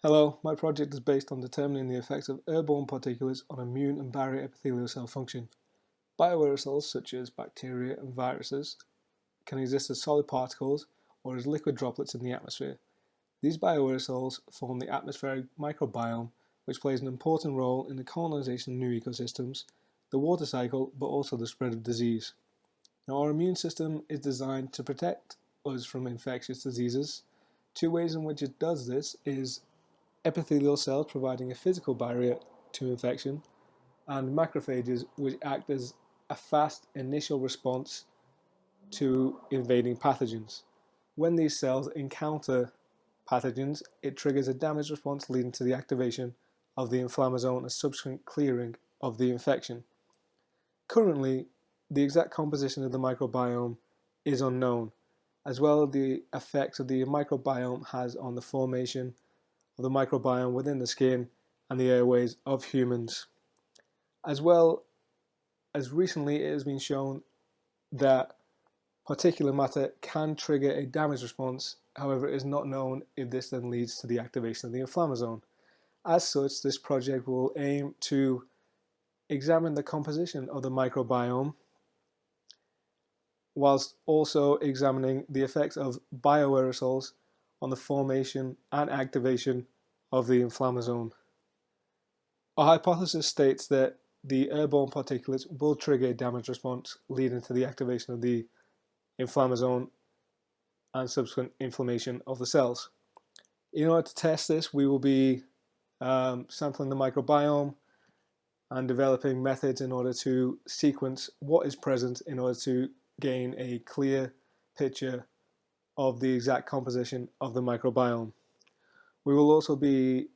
Hello, my project is based on determining the effects of airborne particulates on immune and barrier epithelial cell function. Bioaerosols such as bacteria and viruses can exist as solid particles or as liquid droplets in the atmosphere. These bioaerosols form the atmospheric microbiome, which plays an important role in the colonization of new ecosystems, the water cycle, but also the spread of disease. Now, our immune system is designed to protect us from infectious diseases. Two ways in which it does this is epithelial cells providing a physical barrier to infection, and macrophages which act as a fast initial response to invading pathogens. When these cells encounter pathogens, it triggers a damage response leading to the activation of the inflammasome and subsequent clearing of the infection. Currently, the exact composition of the microbiome is unknown, as well as the effects of the microbiome has on the formation of the microbiome within the skin and the airways of humans. As well as recently it has been shown that particulate matter can trigger a damage response, however it is not known if this then leads to the activation of the inflammasome. As such, this project will aim to examine the composition of the microbiome whilst also examining the effects of bioaerosols on the formation and activation of the inflammasome. Our hypothesis states that the airborne particulates will trigger a damage response leading to the activation of the inflammasome and subsequent inflammation of the cells. In order to test this, we will be sampling the microbiome and developing methods in order to sequence what is present in order to gain a clear picture of the exact composition of the microbiome. We will also be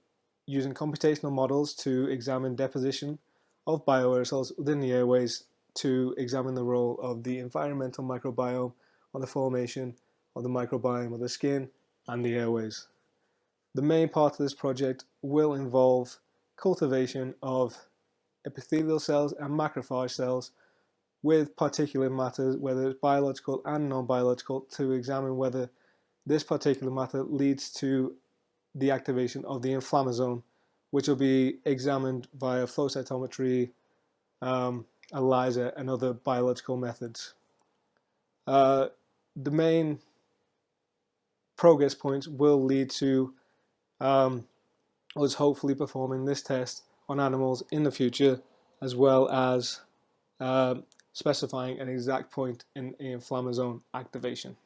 using computational models to examine deposition of bioaerosols within the airways to examine the role of the environmental microbiome on the formation of the microbiome of the skin and the airways. The main part of this project will involve cultivation of epithelial cells and macrophage cells with particulate matter, whether it's biological and non-biological, to examine whether this particulate matter leads to the activation of the inflammasome, which will be examined via flow cytometry, ELISA, and other biological methods. The main progress points will lead to us hopefully performing this test on animals in the future, as well as specifying an exact point in inflammasome activation.